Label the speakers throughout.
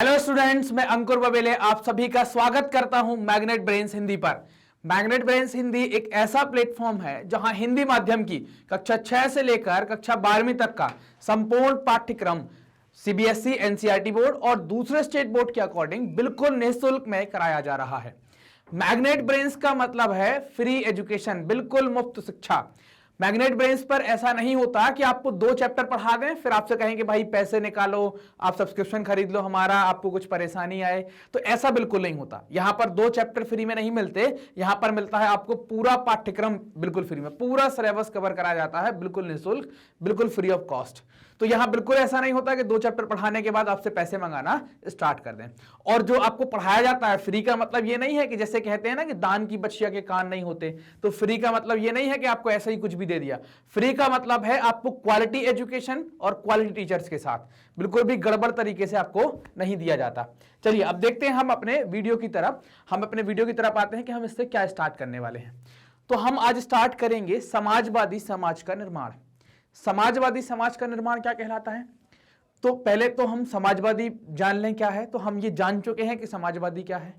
Speaker 1: Hello students, मैं अंकुर बबेले आप सभी का स्वागत करता हूं मैग्नेट ब्रेन्स हिंदी पर। मैग्नेट ब्रेन्स हिंदी एक ऐसा प्लेटफॉर्म है जहां हिंदी माध्यम की कक्षा 6 से लेकर कक्षा 12वीं तक का संपूर्ण पाठ्यक्रम सीबीएसई, एनसीईआरटी बोर्ड और दूसरे स्टेट बोर्ड के अकॉर्डिंग बिल्कुल निःशुल्क में कराया जा रहा है। मैग्नेट ब्रेन्स का मतलब है फ्री एजुकेशन, बिल्कुल मुफ्त शिक्षा। मैग्नेट ब्रेन्स पर ऐसा नहीं होता कि आपको 2 चैप्टर पढ़ा दें फिर आपसे कहें कि भाई पैसे निकालो, आप सब्सक्रिप्शन खरीद लो हमारा, आपको कुछ परेशानी आए, तो ऐसा बिल्कुल नहीं होता। यहां पर 2 चैप्टर फ्री में नहीं मिलते, यहां पर मिलता है आपको पूरा पाठ्यक्रम बिल्कुल फ्री में, पूरा सिलेबस कवर कराया जाता है बिल्कुल निःशुल्क, बिल्कुल फ्री ऑफ कॉस्ट। तो यहां बिल्कुल ऐसा नहीं होता कि 2 चैप्टर पढ़ाने के बाद आपसे पैसे मंगाना स्टार्ट कर दें। और जो आपको पढ़ाया जाता है फ्री का मतलब ये नहीं है कि जैसे कहते हैं ना कि दान की बच्चिया के कान नहीं होते, तो फ्री का मतलब ये नहीं है कि आपको ऐसा ही कुछ भी दे दिया। फ्री का मतलब है आपको क्वालिटी एजुकेशन और क्वालिटी टीचर्स के साथ, बिल्कुल भी गड़बड़ तरीके से आपको नहीं दिया जाता। चलिए अब देखते हैं हम अपने वीडियो की तरफ आते हैं कि हम इससे क्या स्टार्ट करने वाले हैं। तो हम आज स्टार्ट करेंगे समाजवादी समाज का निर्माण। समाजवादी समाज का निर्माण क्या कहलाता है? तो पहले तो हम समाजवादी जान लें क्या है। तो हम ये जान चुके हैं कि समाजवादी क्या है,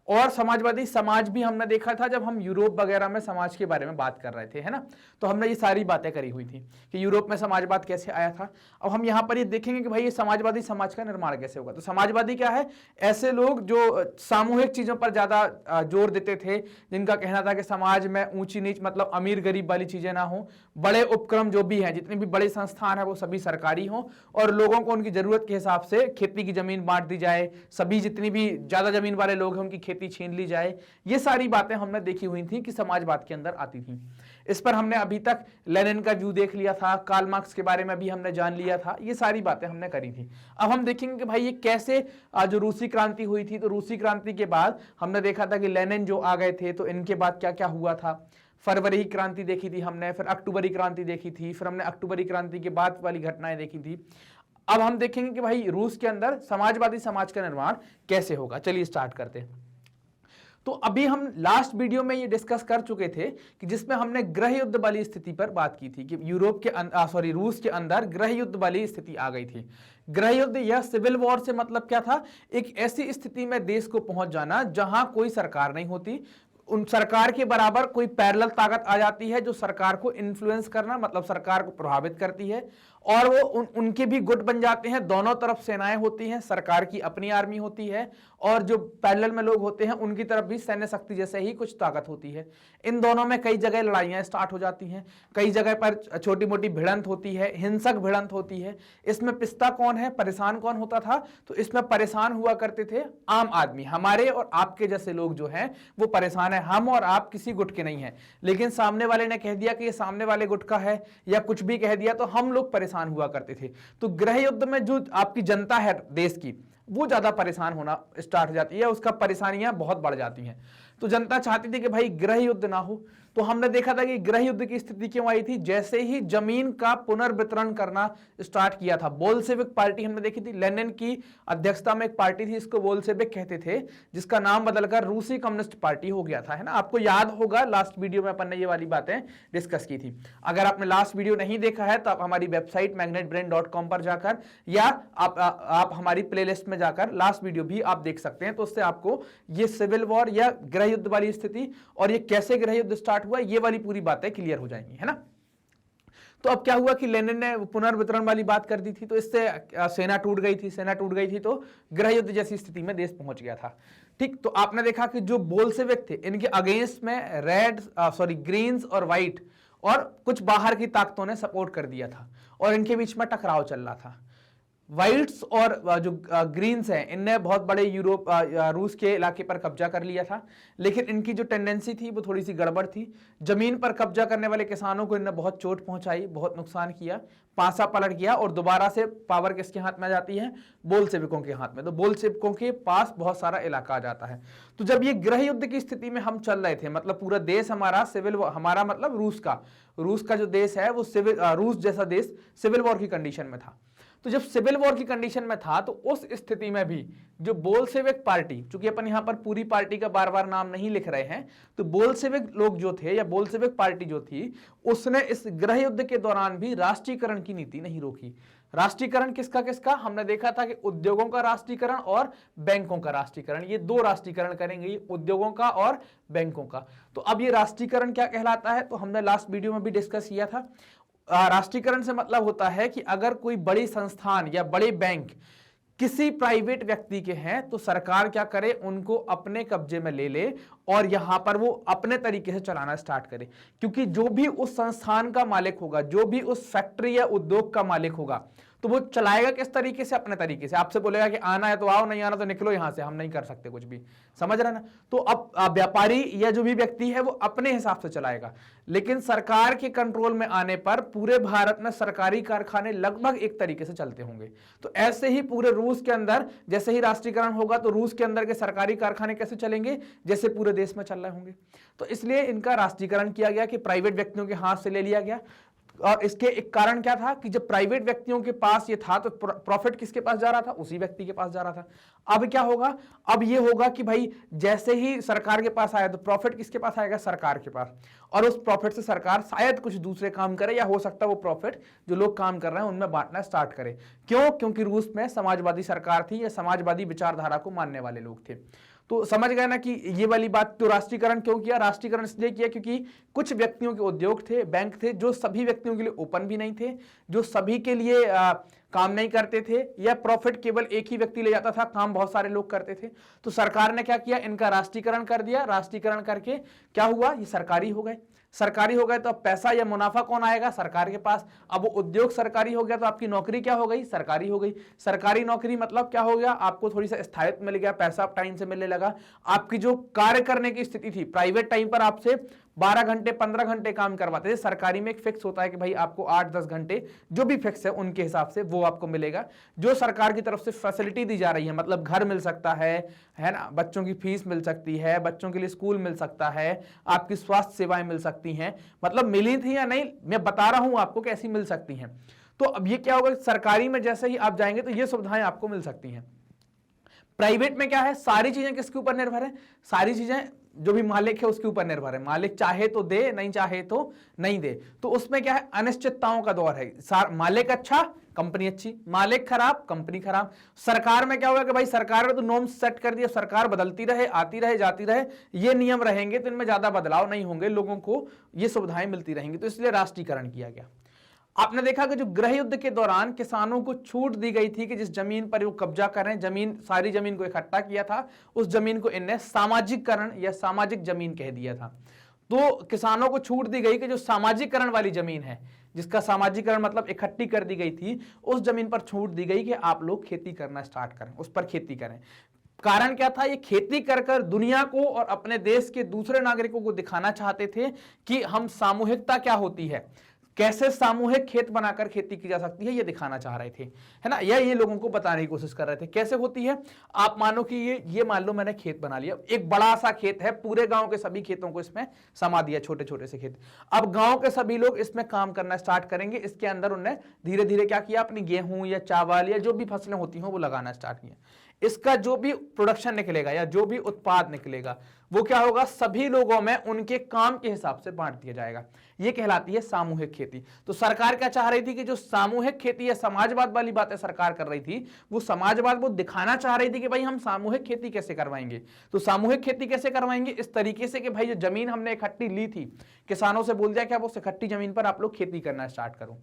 Speaker 1: और समाजवादी समाज भी हमने देखा था जब हम यूरोप वगैरह में समाज के बारे में बात कर रहे थे, है ना। तो हमने ये सारी बातें करी हुई थी कि यूरोप में समाजवाद कैसे आया था। अब हम यहाँ पर ये देखेंगे कि भाई ये समाजवादी समाज का निर्माण कैसे होगा। तो समाजवादी क्या है? ऐसे लोग जो सामूहिक चीजों पर ज्यादा जोर देते थे, जिनका कहना था कि समाज में ऊंची नीच मतलब अमीर गरीब वाली चीजें ना हो, बड़े उपक्रम जो भी हैं, जितने भी बड़े संस्थान है वो सभी सरकारी हों, और लोगों को उनकी जरूरत के हिसाब से खेती की जमीन बांट दी जाए, सभी जितनी भी ज्यादा जमीन वाले लोग हैं उनकी खेती छीन ली जाए। ये सारी बातें हमने देखी हुई थी कि समाजवाद के अंदर आती थी। इस पर हमने अभी तक लेनिन का व्यू देख लिया था, कार्ल मार्क्स के बारे में भी हमने जान लिया था, ये सारी बातें हमने करी थी। अब हम देखेंगे कि भाई ये कैसे जो रूसी क्रांति हुई थी, तो रूसी क्रांति के बाद हमने देखा था कि लेनिन जो आ गए थे, तो इनके बाद क्या क्या हुआ था। फरवरी क्रांति देखी थी हमने, फिर अक्टूबरी क्रांति देखी थी, फिर हमने अक्टूबरी क्रांति के बाद वाली घटनाएं देखी थी। अब हम देखेंगे कि भाई रूस के अंदर समाजवादी समाज का निर्माण कैसे होगा। चलिए स्टार्ट करते हैं। तो अभी हम लास्ट वीडियो में ये डिस्कस कर चुके थे कि जिसमें हमने गृह युद्ध वाली स्थिति पर बात की थी कि रूस के अंदर गृह युद्ध वाली स्थिति आ गई थी। गृह युद्ध या सिविल वॉर से मतलब क्या था? एक ऐसी स्थिति में देश को पहुंच जाना जहां कोई सरकार नहीं होती, उन सरकार के बराबर कोई पैरेलल ताकत आ जाती है जो सरकार को इन्फ्लुएंस करना मतलब सरकार को प्रभावित करती है, और वो उनके भी गुट बन जाते हैं। दोनों तरफ सेनाएं होती हैं, सरकार की अपनी आर्मी होती है, और जो पैरेलल में लोग होते हैं उनकी तरफ भी सैन्य शक्ति जैसे ही कुछ ताकत होती है। इन दोनों में कई जगह लड़ाइयां स्टार्ट हो जाती हैं, कई जगह पर छोटी मोटी भिड़ंत होती है, हिंसक भिड़ंत होती है। इसमें पिसता कौन है, परेशान कौन होता था? तो इसमें परेशान हुआ करते थे आम आदमी, हमारे और आपके जैसे लोग जो हैं वो परेशान है। हम और आप किसी गुट के नहीं है, लेकिन सामने वाले ने कह दिया कि ये सामने वाले गुट का है, या कुछ भी कह दिया, तो हम लोग परेशान हुआ करते थे। तो गृह युद्ध में जो आपकी जनता है देश की, वो ज्यादा परेशान होना स्टार्ट हो जाती है, उसका परेशानियां बहुत बढ़ जाती हैं। तो जनता चाहती थी कि भाई गृह युद्ध ना हो। तो हमने देखा था कि गृह युद्ध की स्थिति क्यों आई थी? जैसे ही जमीन का पुनर्वितरण करना स्टार्ट किया था। बोल्शेविक पार्टी हमने देखी थी, लेनिन की अध्यक्षता में एक पार्टी थी, इसको बोल्शेविक कहते थे, जिसका नाम बदलकर रूसी कम्युनिस्ट पार्टी हो गया था, है ना। आपको याद होगा लास्ट वीडियो में अपन ने ये वाली बातें डिस्कस की थी। अगर आपने लास्ट वीडियो नहीं देखा है तो आप हमारी वेबसाइट magnetbrain.com पर जाकर, या आप हमारी प्लेलिस्ट में जाकर लास्ट वीडियो भी आप देख सकते हैं। तो उससे आपको ये सिविल वॉर या गृह युद्ध वाली स्थिति और ये कैसे गृह युद्ध स्टार्ट हुआ, ये वाली पूरी बातें क्लियर हो जाएंगी, है ना। तो अब क्या हुआ कि लेनिन ने पुनर्वितरण वाली बात कर दी थी, तो इससे सेना टूट गई थी, तो गृह युद्ध जैसी स्थिति में देश पहुंच गया था। ठीक, तो आपने देखा कि जो बोल्शेविक थे, इनके अगेंस्ट में ग्रीन्स और व्हाइट और कुछ बाहर की ताकतों ने सपोर्ट कर दिया था, और इनके बीच में टकराव चल रहा था। व्हाइट्स और जो ग्रीन्स हैं, इनने बहुत बड़े रूस के इलाके पर कब्जा कर लिया था, लेकिन इनकी जो टेंडेंसी थी वो थोड़ी सी गड़बड़ थी। जमीन पर कब्जा करने वाले किसानों को इनने बहुत चोट पहुंचाई, बहुत नुकसान किया, पासा पलट गया, और दोबारा से पावर किसके हाथ में जाती है? बोल्शेविकों के हाथ में। तो बोल्शेविकों के पास बहुत सारा इलाका आ जाता है। तो जब ये गृह युद्ध की स्थिति में हम चल रहे थे, मतलब पूरा देश हमारा हमारा मतलब रूस का जो देश है वो रूस जैसा देश सिविल वॉर की कंडीशन में था। तो जब सिविल वॉर की कंडीशन में था, तो उस स्थिति में भी जो बोल्शेविक पार्टी, चूंकि अपन यहां पर पूरी पार्टी का बार बार नाम नहीं लिख रहे हैं, तो बोल्शेविक लोग जो थे या बोल्शेविक पार्टी जो थी, उसने इस गृह युद्ध के दौरान भी राष्ट्रीयकरण की नीति नहीं रोकी। राष्ट्रीयकरण किसका किसका? हमने देखा था कि उद्योगों का राष्ट्रीयकरण और बैंकों का राष्ट्रीयकरण, ये दो राष्ट्रीयकरण करेंगे, उद्योगों का और बैंकों का। तो अब ये राष्ट्रीयकरण क्या कहलाता है? तो हमने लास्ट वीडियो में भी डिस्कस किया था। राष्ट्रीयकरण से मतलब होता है कि अगर कोई बड़ी संस्थान या बड़े बैंक किसी प्राइवेट व्यक्ति के हैं तो सरकार क्या करे, उनको अपने कब्जे में ले ले और यहां पर वो अपने तरीके से चलाना स्टार्ट करे। क्योंकि जो भी उस संस्थान का मालिक होगा, जो भी उस फैक्ट्री या उद्योग का मालिक होगा, तो वो चलाएगा किस तरीके से? अपने तरीके से। आपसे बोलेगा कि आना है तो आओ, नहीं आना तो निकलो यहां से, हम नहीं कर सकते कुछ भी, समझ रहे ना? तो अब व्यापारी या जो भी व्यक्ति है वो अपने हिसाब से चलाएगा। लेकिन सरकार के कंट्रोल में आने पर पूरे भारत में सरकारी कारखाने लगभग एक तरीके से चलते होंगे। तो ऐसे ही पूरे रूस के अंदर जैसे ही राष्ट्रीयकरण होगा तो रूस के अंदर के सरकारी कारखाने कैसे चलेंगे? जैसे पूरे देश में चल रहे होंगे। तो इसलिए इनका राष्ट्रीयकरण किया गया कि प्राइवेट व्यक्तियों के हाथ से ले लिया गया। और इसके एक कारण क्या था कि जब प्राइवेट व्यक्तियों के पास ये था तो प्रॉफिट किसके पास जा रहा था? उसी व्यक्ति के पास जा रहा था। अब क्या होगा? अब ये होगा कि भाई जैसे ही सरकार के पास आया तो प्रॉफिट किसके पास आएगा? सरकार के पास। और उस प्रॉफिट से सरकार शायद कुछ दूसरे काम करे, या हो सकता है वो प्रॉफिट जो लोग काम कर रहे हैं उनमें बांटना स्टार्ट करे। क्यों? क्योंकि रूस में समाजवादी सरकार थी, या समाजवादी विचारधारा को मानने वाले लोग थे। तो समझ गए ना कि ये वाली बात। तो राष्ट्रीयकरण क्यों किया? राष्ट्रीयकरण इसलिए किया क्योंकि कुछ व्यक्तियों के उद्योग थे, बैंक थे, जो सभी व्यक्तियों के लिए ओपन भी नहीं थे, जो सभी के लिए काम नहीं करते थे, या प्रॉफिट केवल एक ही व्यक्ति ले जाता था, काम बहुत सारे लोग करते थे। तो सरकार ने क्या किया? इनका राष्ट्रीयकरण कर दिया। राष्ट्रीयकरण करके क्या हुआ? ये सरकारी हो गए। सरकारी हो गए तो अब पैसा या मुनाफा कौन आएगा? सरकार के पास। अब वो उद्योग सरकारी हो गया तो आपकी नौकरी क्या हो गई? सरकारी हो गई। सरकारी नौकरी मतलब क्या हो गया? आपको थोड़ी सा स्थायित्व मिल गया, पैसा आप टाइम से मिलने लगा। आपकी जो कार्य करने की स्थिति थी, प्राइवेट टाइम पर आपसे 12 घंटे 15 घंटे काम करवाते थे, सरकारी में एक फिक्स होता है कि भाई आपको 8-10 घंटे जो भी फिक्स है उनके हिसाब से वो आपको मिलेगा। जो सरकार की तरफ से फैसिलिटी दी जा रही है, मतलब घर मिल सकता है ना, बच्चों की फीस मिल सकती है, बच्चों के लिए स्कूल मिल सकता है, आपकी स्वास्थ्य सेवाएं मिल सकती हैं, मतलब मिली थी या नहीं मैं बता रहा हूं आपको कैसी मिल सकती हैं। तो अब ये क्या होगा? सरकारी में जैसे ही आप जाएंगे तो ये सुविधाएं आपको मिल सकती हैं। प्राइवेट में क्या है? सारी चीजें किसके ऊपर निर्भर है? सारी चीजें जो भी मालिक है उसके ऊपर निर्भर है। मालिक चाहे तो दे, नहीं चाहे तो नहीं दे। तो उसमें क्या है? अनिश्चितताओं का दौर है। मालिक अच्छा, कंपनी अच्छी, मालिक खराब, कंपनी खराब। सरकार में क्या होगा कि भाई सरकार ने तो नॉर्म्स सेट कर दिया, सरकार बदलती रहे, आती रहे, जाती रहे, ये नियम रहेंगे तो इनमें ज्यादा बदलाव नहीं होंगे, लोगों को ये सुविधाएं मिलती रहेंगी। तो इसलिए राष्ट्रीयकरण किया गया। आपने देखा कि जो गृह युद्ध के दौरान किसानों को छूट दी गई थी कि जिस जमीन पर वो कब्जा करें, जमीन, सारी जमीन को इकट्ठा किया था, उस जमीन को इनने सामाजिकरण या सामाजिक जमीन कह दिया था। तो किसानों को छूट दी गई कि जो सामाजिकरण वाली जमीन है, जिसका सामाजिकरण मतलब इकट्ठी कर दी गई थी, उस जमीन पर छूट दी गई कि आप लोग खेती करना स्टार्ट करें, उस पर खेती करें। कारण क्या था? ये खेती कर कर दुनिया को और अपने देश के दूसरे नागरिकों को दिखाना चाहते थे कि हम सामूहिकता क्या होती है, कैसे सामूहिक खेत बनाकर खेती की जा सकती है, ये दिखाना चाह रहे थे, है ना। या ये लोगों को बताने की कोशिश कर रहे थे कैसे होती है। आप मानो कि ये मान लो मैंने खेत बना लिया, एक बड़ा सा खेत है, पूरे गांव के सभी खेतों को इसमें समा दिया, छोटे छोटे से खेत। अब गांव के सभी लोग इसमें काम करना स्टार्ट करेंगे। इसके अंदर उन्हें धीरे धीरे क्या किया? अपनी गेहूं या चावल या जो भी फसलें होती हैं वो लगाना स्टार्ट किया। इसका जो भी प्रोडक्शन निकलेगा या जो भी उत्पाद निकलेगा वो क्या होगा? सभी लोगों में उनके काम के हिसाब से बांट दिया जाएगा। ये कहलाती है सामूहिक खेती। तो सरकार क्या चाह रही थी कि जो सामूहिक खेती या समाजवाद वाली बातें सरकार कर रही थी, वो समाजवाद वो दिखाना चाह रही थी कि भाई हम सामूहिक खेती कैसे करवाएंगे। तो सामूहिक खेती कैसे करवाएंगे? इस तरीके से कि भाई जो जमीन हमने इकट्ठी ली थी, किसानों से बोल दिया कि आप उस इकट्ठी जमीन पर आप लोग खेती करना स्टार्ट करो।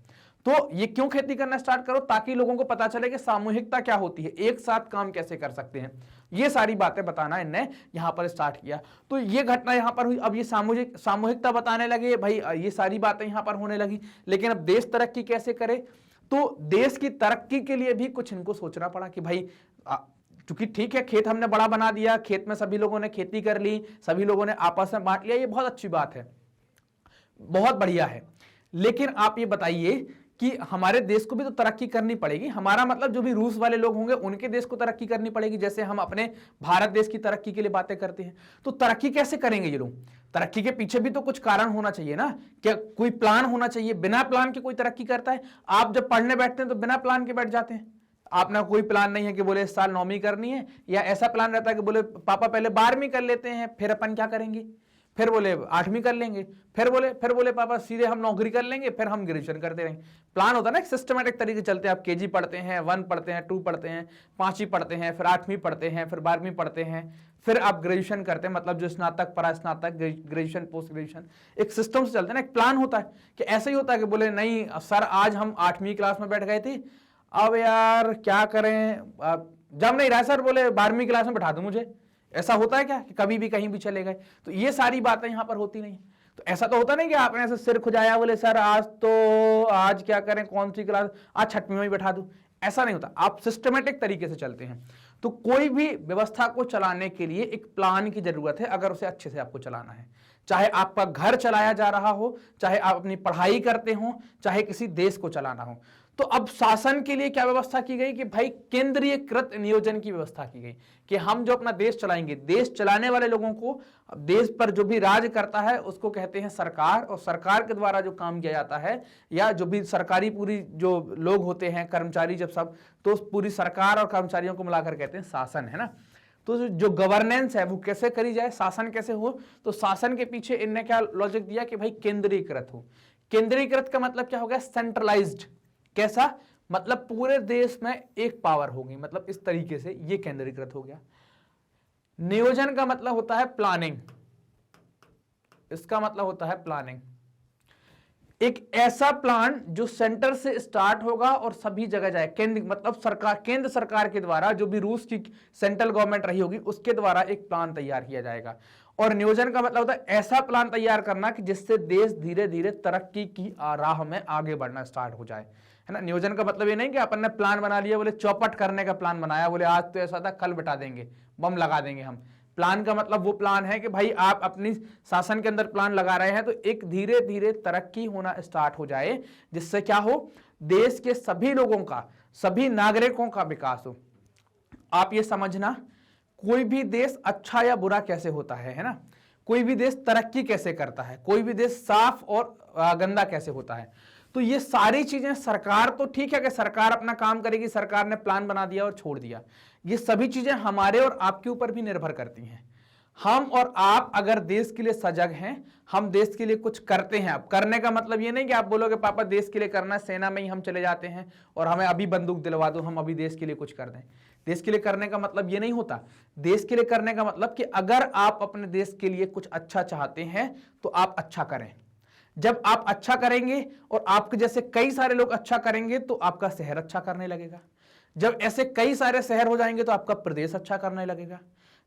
Speaker 1: तो ये क्यों खेती करना स्टार्ट करो? ताकि लोगों को पता चले कि सामूहिकता क्या होती है, एक साथ काम कैसे कर सकते हैं। ये सारी बातें बताना इनने यहां पर स्टार्ट किया। तो ये घटना यहां पर हुई। अब ये सामूहिकता बताने लगे भाई, ये सारी बातें यहां पर होने लगी। लेकिन अब देश तरक्की कैसे करे? तो देश की तरक्की के लिए भी कुछ इनको सोचना पड़ा कि भाई क्योंकि ठीक है खेत हमने बड़ा बना दिया, खेत में सभी लोगों ने खेती कर ली, सभी लोगों ने आपस में बांट लिया, ये बहुत अच्छी बात है, बहुत बढ़िया है। लेकिन आप ये बताइए कि हमारे देश को भी तो तरक्की करनी पड़ेगी। हमारा मतलब जो भी रूस वाले लोग होंगे उनके देश को तरक्की करनी पड़ेगी, जैसे हम अपने भारत देश की तरक्की के लिए बातें करते हैं। तो तरक्की कैसे करेंगे ये लोग? तरक्की के पीछे भी तो कुछ कारण होना चाहिए ना, क्या कोई प्लान होना चाहिए। बिना प्लान के कोई तरक्की करता है? आप जब पढ़ने बैठते हैं तो बिना प्लान के बैठ जाते हैं। आपने कोई प्लान नहीं है कि बोले इस साल 9वीं करनी है, या ऐसा प्लान रहता है कि बोले पापा पहले 12वीं कर लेते हैं फिर अपन क्या करेंगे, फिर बोले 8वीं कर लेंगे, फिर बोले पापा सीधे हम नौकरी कर लेंगे, फिर हम ग्रेजुएशन करते रहेंगे। प्लान होता है ना, एक सिस्टमेटिक तरीके चलते हैं। आप केजी पढ़ते हैं, 1 पढ़ते हैं, 2 पढ़ते हैं, 5वीं पढ़ते हैं, फिर 8वीं पढ़ते हैं, फिर 12वीं पढ़ते हैं, फिर आप ग्रेजुएशन करते हैं, मतलब जो स्नातक, परास्नातक, ग्रेजुएशन, पोस्ट ग्रेजुएशन, एक सिस्टम से चलते हैं ना, एक प्लान होता है। कि ऐसा ही होता है कि बोले नहीं सर आज हम 8वीं क्लास में बैठ गए थे, अब यार क्या करें, जब नहीं रहा सर, बोले 12वीं क्लास में बैठा दो मुझे। ऐसा होता है क्या कि कभी भी कहीं भी चले गए? तो ये सारी बातें यहां पर होती नहीं। तो ऐसा तो होता नहीं कि आपने ऐसे सिर खुजाया, बोले सर आज क्या करें, कौन सी क्लास, आज 6वीं में ही बैठा दूं। ऐसा नहीं होता, आप सिस्टमेटिक तरीके से चलते हैं। तो कोई भी व्यवस्था को चलाने के लिए एक प्लान की जरूरत है, अगर उसे अच्छे से आपको चलाना है। चाहे आपका घर चलाया जा रहा हो, चाहे आप अपनी पढ़ाई करते हो, चाहे किसी देश को चलाना हो। तो अब शासन के लिए क्या व्यवस्था की गई कि भाई केंद्रीयकृत नियोजन की व्यवस्था की गई कि हम जो अपना देश चलाएंगे, देश चलाने वाले लोगों को, देश पर जो भी राज करता है उसको कहते हैं सरकार, और सरकार के द्वारा जो काम किया जाता है या जो भी सरकारी पूरी जो लोग होते हैं, कर्मचारी जब सब, तो पूरी सरकार और कर्मचारियों को मिलाकर कहते हैं शासन, है ना। तो जो गवर्नेंस है वो कैसे करी जाए, शासन कैसे हो, तो शासन के पीछे इनने क्या लॉजिक दिया कि भाई केंद्रीकृत हो। केंद्रीकृत का मतलब क्या हो गया, सेंट्रलाइज्ड। कैसा मतलब पूरे देश में एक पावर होगी, मतलब इस तरीके से ये केंद्रीकृत हो गया। नियोजन का मतलब होता है प्लानिंग, इसका मतलब होता है प्लानिंग। एक ऐसा प्लान जो सेंटर से स्टार्ट होगा और सभी जगह जाए, केंद्र मतलब सरकार, केंद्र सरकार के द्वारा, जो भी रूस की सेंट्रल गवर्नमेंट रही होगी उसके द्वारा एक प्लान तैयार किया जाएगा। और नियोजन का मतलब होता है ऐसा प्लान तैयार करना कि जिससे देश धीरे धीरे तरक्की की राह में आगे बढ़ना स्टार्ट हो जाए, है ना। नियोजन का मतलब ये नहीं कि अपन ने प्लान बना लिया, बोले चौपट करने का प्लान बनाया, बोले आज तो ऐसा था कल बिठा देंगे, बम लगा देंगे हम। प्लान का मतलब वो प्लान है कि भाई आप अपनी शासन के अंदर प्लान लगा रहे हैं तो एक धीरे धीरे तरक्की होना स्टार्ट हो जाए, जिससे क्या हो, देश के सभी लोगों का, सभी नागरिकों का विकास हो। आप ये समझना, कोई भी देश अच्छा या बुरा कैसे होता है ना, कोई भी देश तरक्की कैसे करता है, कोई भी देश साफ और गंदा कैसे होता है। तो ये सारी चीजें सरकार, तो ठीक है कि सरकार अपना काम करेगी, सरकार ने प्लान बना दिया और छोड़ दिया, ये सभी चीजें हमारे और आपके ऊपर भी निर्भर करती हैं। हम और आप अगर देश के लिए सजग हैं, हम देश के लिए कुछ करते हैं। अब करने का मतलब ये नहीं कि आप बोलोगे पापा देश के लिए करना है, सेना में ही हम चले जाते हैं और हमें अभी बंदूक दिलवा दो, हम अभी देश के लिए कुछ कर दें। देश के लिए करने का मतलब ये नहीं होता। देश के लिए करने का मतलब कि अगर आप अपने देश के लिए कुछ अच्छा चाहते हैं तो आप अच्छा करें। जब आप अच्छा करेंगे और आपके जैसे कई सारे लोग अच्छा करेंगे तो आपका शहर अच्छा करने लगेगा। जब ऐसे कई सारे शहर हो जाएंगे तो आपका प्रदेश अच्छा करने लगेगा।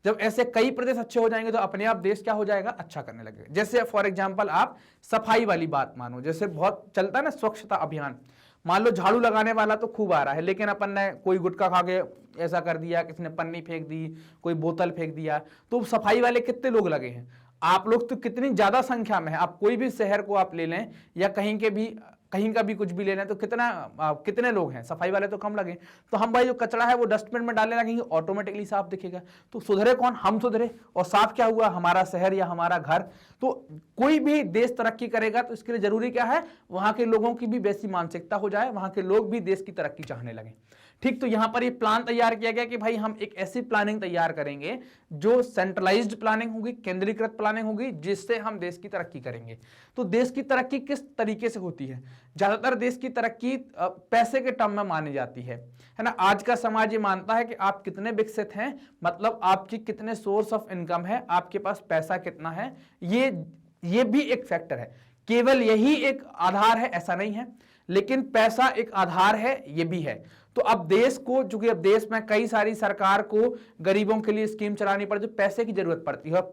Speaker 1: जब ऐसे कई प्रदेश अच्छे हो जाएंगे तो अपने आप देश क्या हो जाएगा, अच्छा करने लगेगा। जैसे फॉर एग्जांपल आप सफाई वाली बात मानो, जैसे बहुत चलता है ना स्वच्छता अभियान। मान लो झाड़ू लगाने वाला तो खूब आ रहा है, लेकिन अपन ने कोई गुटखा खा के ऐसा कर दिया, किसी ने पन्नी फेंक दी, कोई बोतल फेंक दिया, तो सफाई वाले कितने लोग लगे हैं? आप लोग तो कितनी ज्यादा संख्या में है। आप कोई भी शहर को आप ले लें या कहीं का भी कुछ भी ले लें तो कितने लोग हैं, सफाई वाले तो कम लगे। तो हम भाई जो कचरा है वो डस्टबिन में डालने लगेंगे, ऑटोमेटिकली साफ दिखेगा। तो सुधरे कौन? हम सुधरे। और साफ क्या हुआ? हमारा शहर या हमारा घर। तो कोई भी देश तरक्की करेगा तो इसके लिए जरूरी क्या है, वहां के लोगों की भी वैसी मानसिकता हो जाए, वहां के लोग भी देश की तरक्की चाहने लगे। ठीक, तो यहां पर ये प्लान तैयार किया गया कि भाई हम एक ऐसी प्लानिंग तैयार करेंगे जो सेंट्रलाइज्ड प्लानिंग होगी, केंद्रीकृत प्लानिंग होगी, जिससे हम देश की तरक्की करेंगे। तो देश की तरक्की किस तरीके से होती है? ज्यादातर देश की तरक्की पैसे के टर्म में मानी जाती है ना। आज का समाज ये मानता है कि आप कितने विकसित हैं, मतलब आपकी कितने सोर्स ऑफ इनकम है, आपके पास पैसा कितना है, ये भी एक फैक्टर है। केवल यही एक आधार है ऐसा नहीं है, लेकिन पैसा एक आधार है, ये भी है। तो अब देश को, चूंकि अब देश में कई सारी सरकार को गरीबों के लिए स्कीम चलानी पड़ती है, पैसे की जरूरत पड़ती है। और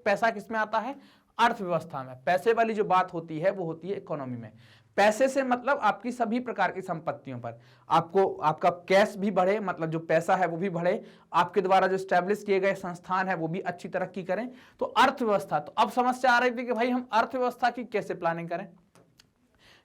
Speaker 1: पैसा किसमें आता है? अर्थव्यवस्था में। पैसे वाली जो बात होती है वो होती है इकोनॉमी में। पैसे से मतलब आपकी सभी प्रकार की संपत्तियों पर आपका कैश भी बढ़े, मतलब जो पैसा है वो भी बढ़े, आपके द्वारा जो स्टैब्लिश किए गए संस्थान है वो भी अच्छी तरक्की करें। तो अर्थव्यवस्था, तो अब समस्या आ रही थी कि भाई हम अर्थव्यवस्था की कैसे प्लानिंग करें।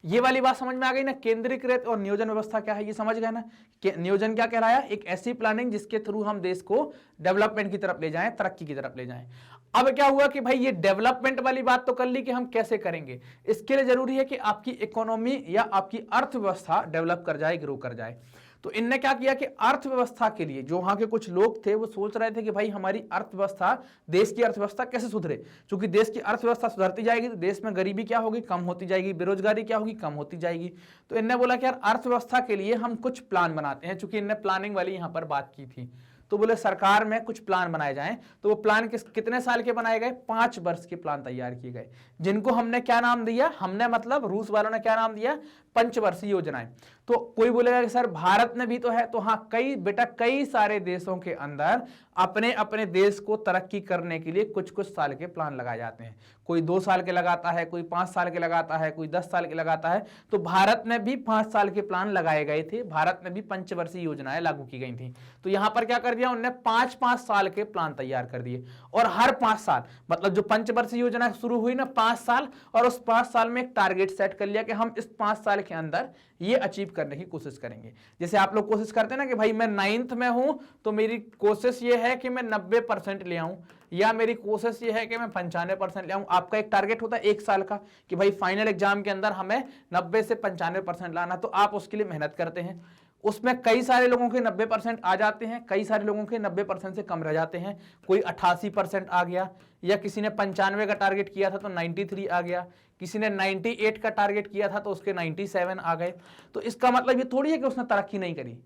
Speaker 1: ये वाली बात समझ में आ गई ना। केंद्रीकृत और नियोजन व्यवस्था क्या है ये समझ गए ना। नियोजन क्या कहलाया? एक ऐसी प्लानिंग जिसके थ्रू हम देश को डेवलपमेंट की तरफ ले जाएं, तरक्की की तरफ ले जाएं। अब क्या हुआ कि भाई ये डेवलपमेंट वाली बात तो कर ली कि हम कैसे करेंगे। इसके लिए जरूरी है कि आपकी इकोनॉमी या आपकी अर्थव्यवस्था डेवलप कर जाए, ग्रो कर जाए। तो इनने क्या किया कि अर्थव्यवस्था के लिए जो वहां के कुछ लोग थे वो सोच रहे थे कि भाई हमारी अर्थव्यवस्था, देश की अर्थव्यवस्था कैसे सुधरे, क्योंकि देश की अर्थव्यवस्था सुधरती जाएगी तो देश में गरीबी क्या होगी, कम होती जाएगी, बेरोजगारी क्या होगी, कम होती जाएगी। तो इनने बोला कि यार अर्थव्यवस्था के लिए हम कुछ प्लान बनाते हैं, चूंकि इनने प्लानिंग वाली यहां पर बात की थी, तो बोले सरकार में कुछ प्लान बनाए जाएं। तो वो प्लान कितने साल के बनाए गए, 5 वर्ष के प्लान तैयार किए गए, जिनको हमने क्या नाम दिया, हमने मतलब रूस वालों ने क्या नाम दिया, पंचवर्षीय योजनाएं। तो कोई बोलेगा कि सर भारत में भी तो है, तो हाँ कई सारे देशों के अंदर अपने अपने देश को तरक्की करने के लिए कुछ कुछ साल के प्लान लगाए जाते हैं। कोई 2 साल के लगाता है, कोई 5 साल के लगाता है, कोई 10 साल के लगाता है। तो भारत में भी 5 साल के प्लान लगाए गए थे, भारत में भी पंचवर्षीय योजनाएं लागू की गई थी। तो यहां पर क्या कर दिया उन्होंने, 5-5 साल के प्लान तैयार कर दिए, और हर 5 साल मतलब जो पंचवर्षीय योजना शुरू हुई ना 5 साल, और उस 5 साल में एक टारगेट सेट कर लिया कि हम इस 5 साल के अंदर ये अचीव करने की कोशिश करेंगे। जैसे आप लोग कोशिश करते हैं ना कि भाई मैं 9th में हूं तो मेरी कोशिश ये है कि मैं 90% ले आऊं, या मेरी कोशिश ये है कि मैं 95% ले आऊं। आपका एक टारगेट होता है 1 साल का कि भाई फाइनल एग्जाम के अंदर हमें 90 से 95% लाना, तो आप उसके लिए मेहनत करते हैं। उसमें कई सारे लोगों के 90% आ जाते हैं, कई सारे लोगों के 90% से कम रह जाते हैं। कोई 88% आ गया, या किसी ने 95 का टारगेट किया था तो 93 आ गया, किसी ने 98 का टारगेट किया था तो उसके 97 आ गए। तो इसका मतलब ये थोड़ी है कि उसने तरक्की नहीं करी।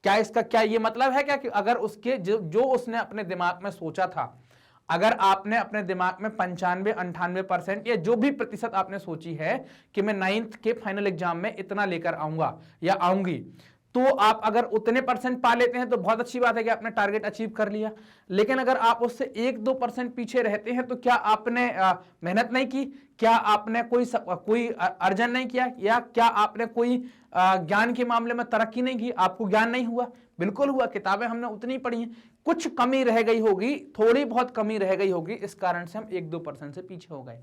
Speaker 1: क्या इसका क्या ये मतलब है क्या कि अगर उसके जो उसने अपने दिमाग में सोचा था, अगर आपने अपने दिमाग में 95-98% या जो भी प्रतिशत आपने सोची है कि मैं 9th के फाइनल एग्जाम में इतना लेकर आऊंगा या आऊंगी, तो आप अगर उतने परसेंट पा लेते हैं तो बहुत अच्छी बात है कि आपने टारगेट अचीव कर लिया। लेकिन अगर आप उससे 1-2% पीछे रहते हैं तो क्या आपने मेहनत नहीं की, क्या आपने कोई अर्जन नहीं किया, या क्या आपने कोई ज्ञान के मामले में तरक्की नहीं की, आपको ज्ञान नहीं हुआ? बिल्कुल हुआ, किताबें हमने उतनी पढ़ी हैं, कुछ कमी रह गई होगी, थोड़ी बहुत कमी रह गई होगी, इस कारण से हम 1-2% से पीछे हो गए।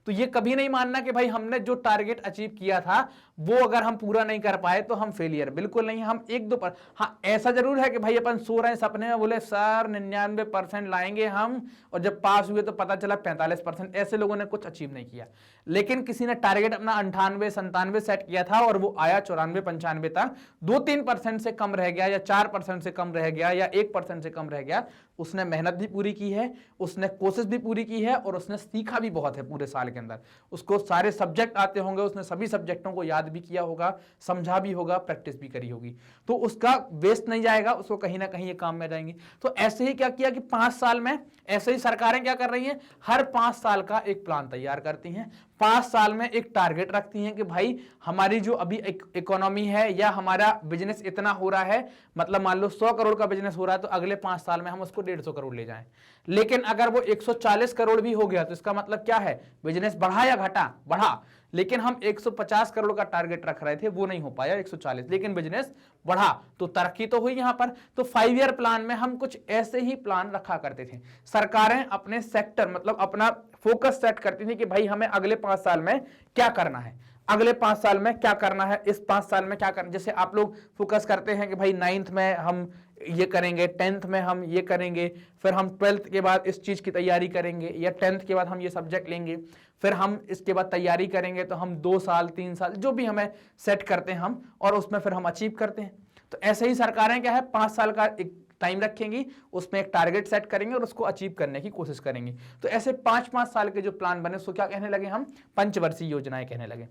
Speaker 1: तो ये कभी नहीं मानना कि भाई हमने जो टारगेट अचीव किया था वो अगर हम पूरा नहीं कर पाए तो हम फेलियर, बिल्कुल नहीं। हम 1-2%, हाँ ऐसा जरूर है कि भाई अपन सो रहे हैं सपने में, बोले सर 99% लाएंगे हम, और जब पास हुए तो पता चला 45%, ऐसे लोगों ने कुछ अचीव नहीं किया। लेकिन किसी ने टारगेट अपना 98-97 सेट किया था और वो आया 94-95 तक, 2-3% से कम रह गया, या 4% से कम रह गया, या 1% से कम रह गया, उसने मेहनत भी पूरी की है, उसने कोशिश भी पूरी की है, और उसने सीखा भी बहुत है पूरे साल के अंदर। उसको सारे सब्जेक्ट आते होंगे, उसने सभी सब्जेक्टों को याद भी किया होगा, समझा भी होगा, प्रैक्टिस भी करी होगी, तो उसका वेस्ट नहीं जाएगा, उसको कहीं ना कहीं ये काम में जाएंगे। तो ऐसे ही क्या किया कि 5 साल में, ऐसे ही सरकारें क्या कर रही हैं, हर 5 साल का एक प्लान तैयार करती हैं, 5 साल में एक टारगेट रखती हैं कि भाई हमारी जो अभी इकोनॉमी है या हमारा बिजनेस इतना हो रहा है, मतलब मान लो 100 करोड़ का बिजनेस हो रहा है तो अगले 5 साल में हम उसको 150 करोड़ ले जाएं। लेकिन अगर वो 140 करोड़ भी हो गया तो इसका मतलब क्या है, बिजनेस बढ़ा या घटा? बढ़ा। लेकिन हम 150 करोड़ का टारगेट रख रहे थे, वो नहीं हो पाया 140, लेकिन बिजनेस बढ़ा, तो तरक्की तो हुई यहां पर। तो 5 ईयर प्लान में हम कुछ ऐसे ही प्लान रखा करते थे। सरकारें अपने सेक्टर मतलब अपना फोकस सेट करती थी कि भाई हमें अगले 5 साल में क्या करना है, अगले 5 साल में क्या करना है, इस 5 साल में क्या करना। जैसे आप लोग फोकस करते हैं कि भाई 9th में हम ये करेंगे, 10th में हम ये करेंगे, फिर हम 12th के बाद इस चीज की तैयारी करेंगे, या 10th के बाद हम ये सब्जेक्ट लेंगे, फिर हम इसके बाद तैयारी करेंगे, तो हम 2 साल 3 साल जो भी हमें सेट करते हैं हम, और उसमें फिर हम अचीव करते हैं। तो ऐसे ही सरकारें क्या है 5 साल का एक टाइम रखेंगी, उसमें एक टारगेट सेट करेंगे और उसको अचीव करने की कोशिश करेंगे। तो ऐसे 5-5 साल के जो प्लान बने उसको क्या कहने लगे हम, पंचवर्षीय योजनाएं कहने लगे।